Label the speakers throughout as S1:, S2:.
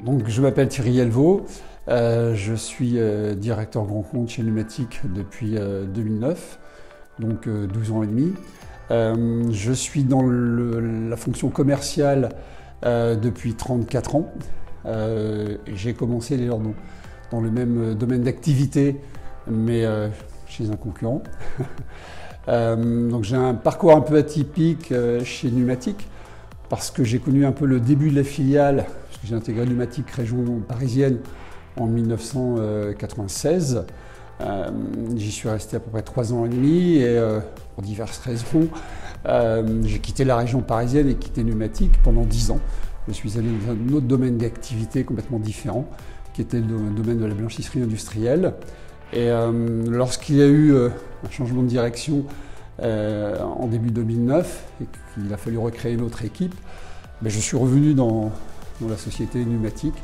S1: Donc, je m'appelle Thierry Helvaux, je suis directeur grand compte chez Numatic depuis 2009, donc 12 ans et demi. Je suis dans la fonction commerciale depuis 34 ans. J'ai commencé d'ailleurs dans le même domaine d'activité, mais chez un concurrent. Donc j'ai un parcours un peu atypique chez Numatic, parce que j'ai connu un peu le début de la filiale, parce que j'ai intégré Numatic région parisienne en 1996. J'y suis resté à peu près 3 ans et demi et pour diverses raisons, j'ai quitté la région parisienne et quitté Numatic pendant 10 ans. Je suis allé dans un autre domaine d'activité complètement différent, qui était le domaine de la blanchisserie industrielle. Et lorsqu'il y a eu un changement de direction en début 2009 et qu'il a fallu recréer une autre équipe, je suis revenu dans la société Numatic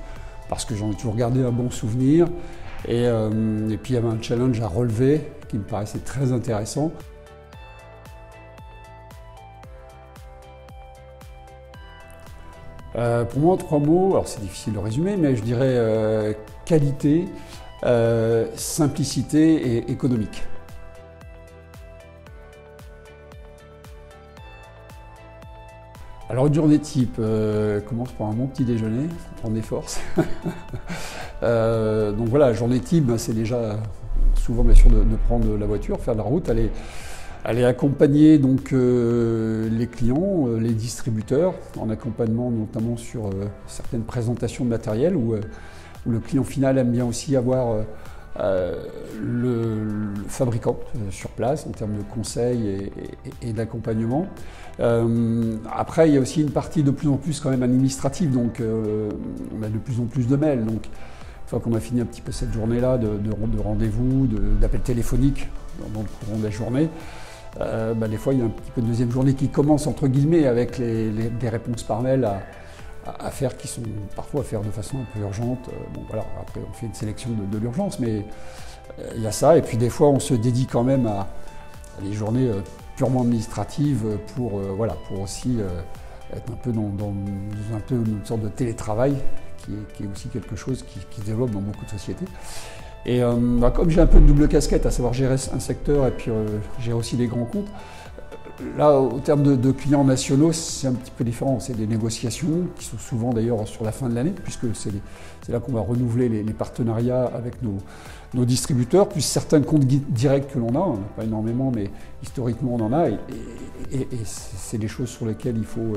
S1: parce que j'en ai toujours gardé un bon souvenir et puis il y avait un challenge à relever qui me paraissait très intéressant. Pour moi, en 3 mots, alors c'est difficile de résumer, mais je dirais qualité, simplicité et économique. Alors une journée type commence par un bon petit déjeuner, prendre des forces. Donc voilà, journée type, c'est déjà souvent bien sûr de prendre la voiture, faire de la route, aller accompagner donc les clients, les distributeurs, en accompagnement notamment sur certaines présentations de matériel où le client final aime bien aussi avoir le fabricant sur place en termes de conseils et d'accompagnement. Après, il y a aussi une partie de plus en plus quand même administrative, donc on a de plus en plus de mails. Donc, une fois qu'on a fini un petit peu cette journée-là de rendez-vous, d'appels téléphoniques dans le courant de la journée, des fois il y a un petit peu de deuxième journée qui commence entre guillemets avec des réponses par mail à faire qui sont parfois à faire de façon un peu urgente. Bon voilà, après on fait une sélection de l'urgence, mais il y a ça. Et puis des fois on se dédie quand même à des journées purement administratives pour aussi être un peu dans une sorte de télétravail qui est aussi quelque chose qui se développe dans beaucoup de sociétés. Et comme j'ai un peu de double casquette, à savoir gérer un secteur et puis gérer aussi les grands comptes, là, au terme de clients nationaux, c'est un petit peu différent. C'est des négociations qui sont souvent d'ailleurs sur la fin de l'année, puisque c'est là qu'on va renouveler les partenariats avec nos distributeurs, plus certains comptes directs que l'on a. On n'a pas énormément, mais historiquement on en a. Et c'est des choses sur lesquelles il faut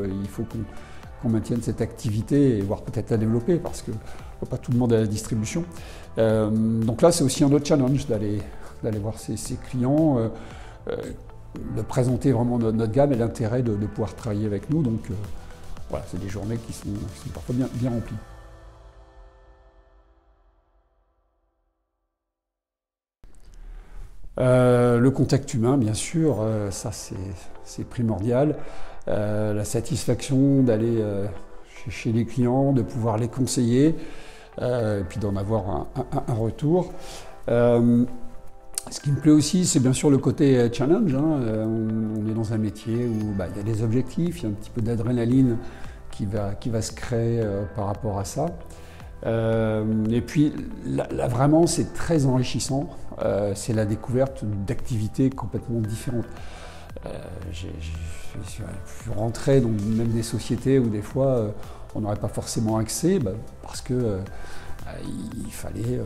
S1: qu'on maintienne cette activité et voire peut-être la développer, parce que pas tout le monde a la distribution. Donc là, c'est aussi un autre challenge d'aller voir ses clients, de présenter vraiment notre gamme et l'intérêt de pouvoir travailler avec nous. Donc voilà, c'est des journées qui sont parfois bien remplies. Le contact humain, bien sûr, ça c'est primordial. La satisfaction d'aller chez les clients, de pouvoir les conseiller, et puis d'en avoir un retour. Ce qui me plaît aussi, c'est bien sûr le côté challenge. On est dans un métier où il y a des objectifs, il y a un petit peu d'adrénaline qui va se créer par rapport à ça. Et puis là vraiment, c'est très enrichissant. C'est la découverte d'activités complètement différentes. Je suis rentré dans même des sociétés où des fois on n'aurait pas forcément accès parce que il fallait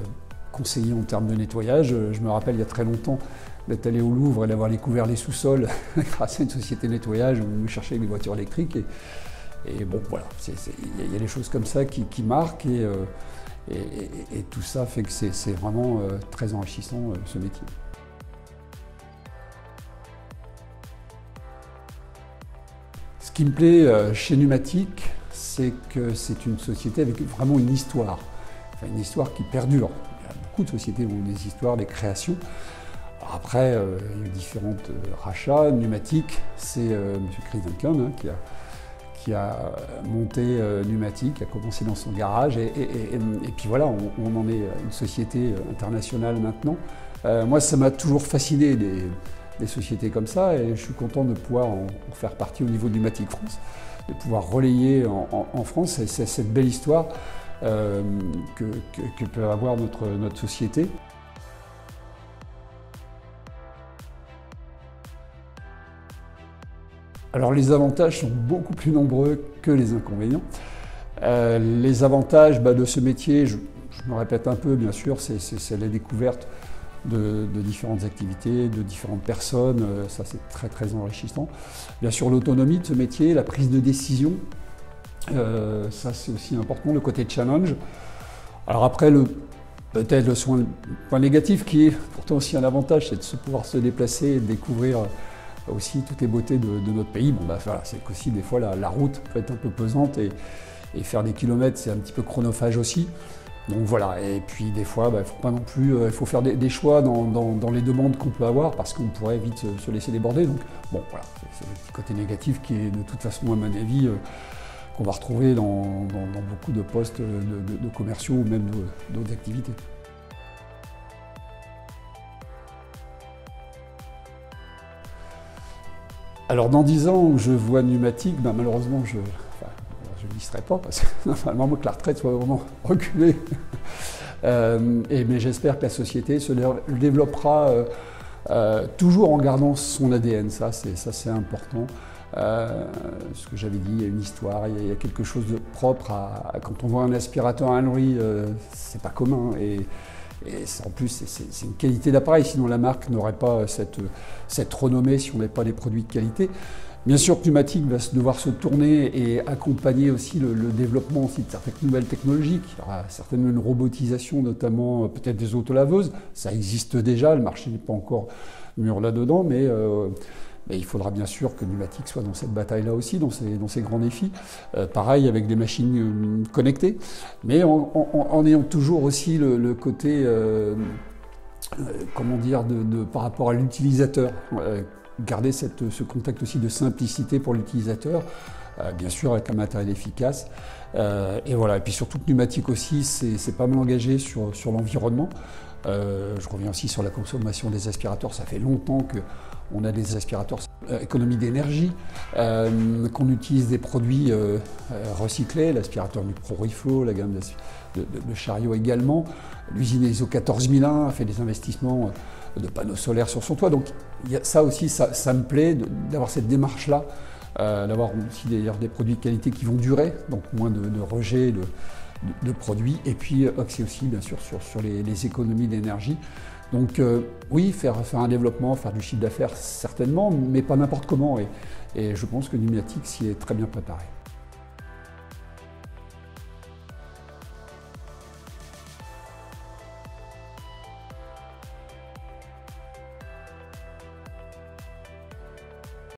S1: conseiller en termes de nettoyage. Je me rappelle il y a très longtemps d'être allé au Louvre et d'avoir découvert les sous-sols grâce à une société de nettoyage où nous cherchions des voitures électriques. Et bon, voilà, il y a des choses comme ça qui marquent et tout ça fait que c'est vraiment très enrichissant ce métier. Ce qui me plaît chez Numatic, c'est que c'est une société avec vraiment une histoire, une histoire qui perdure. Il y a beaucoup de sociétés qui ont des histoires, des créations. Alors après, il y a eu différents rachats. Numatic, c'est M. Chris Duncan qui a monté Numatic, qui a commencé dans son garage. Et puis voilà, on en est une société internationale maintenant. Moi, ça m'a toujours fasciné des sociétés comme ça et je suis content de pouvoir en faire partie au niveau de Numatic France, de pouvoir relayer en France cette belle histoire que peut avoir notre société. Alors les avantages sont beaucoup plus nombreux que les inconvénients. Les avantages de ce métier, je me répète un peu bien sûr, c'est la découverte de différentes activités, de différentes personnes, ça c'est très très enrichissant. Bien sûr l'autonomie de ce métier, la prise de décision, ça c'est aussi important, le côté challenge. Alors après, peut-être le point négatif qui est pourtant aussi un avantage, c'est de pouvoir se déplacer et de découvrir aussi toutes les beautés de notre pays. Bon, voilà, c'est qu'aussi des fois la route peut être un peu pesante et faire des kilomètres c'est un petit peu chronophage aussi. Donc voilà, et puis des fois il faut pas non plus, il faut faire des choix dans les demandes qu'on peut avoir parce qu'on pourrait vite se laisser déborder. Donc bon voilà, c'est le petit côté négatif qui est de toute façon à mon avis qu'on va retrouver dans beaucoup de postes de commerciaux ou même d'autres activités. Alors dans 10 ans où je vois Numatic, malheureusement je n'y serai pas parce que normalement que la retraite soit vraiment reculée. Mais j'espère que la société se développera toujours en gardant son ADN, ça c'est important. Ce que j'avais dit, il y a une histoire, il y a quelque chose de propre quand on voit un aspirateur Henry, c'est pas commun. Et en plus, c'est une qualité d'appareil, sinon la marque n'aurait pas cette renommée si on n'avait pas des produits de qualité. Bien sûr, Numatic va devoir se tourner et accompagner aussi le développement aussi de certaines nouvelles technologies. Il y aura certainement une robotisation, notamment peut-être des autolaveuses. Ça existe déjà, le marché n'est pas encore mûr là-dedans, mais il faudra bien sûr que Numatic soit dans cette bataille-là aussi, dans ces grands défis. Pareil avec des machines connectées, mais en ayant toujours aussi le côté, comment dire, par rapport à l'utilisateur. Garder ce contact aussi de simplicité pour l'utilisateur, bien sûr avec un matériel efficace. Et voilà. Et puis surtout que Numatic aussi, c'est pas mal engagé sur l'environnement. Je reviens aussi sur la consommation des aspirateurs. Ça fait longtemps qu'on a des aspirateurs économie d'énergie, qu'on utilise des produits recyclés, l'aspirateur du ProReflow, la gamme de Chariot également. L'usine ISO 14001 a fait des investissements de panneaux solaires sur son toit. Donc ça aussi, ça me plaît d'avoir cette démarche-là, d'avoir aussi des produits de qualité qui vont durer, donc moins de rejets de produits, et puis axé aussi bien sûr sur les économies d'énergie. Donc oui, faire un développement, faire du chiffre d'affaires certainement, mais pas n'importe comment, et je pense que Numatic s'y est très bien préparé.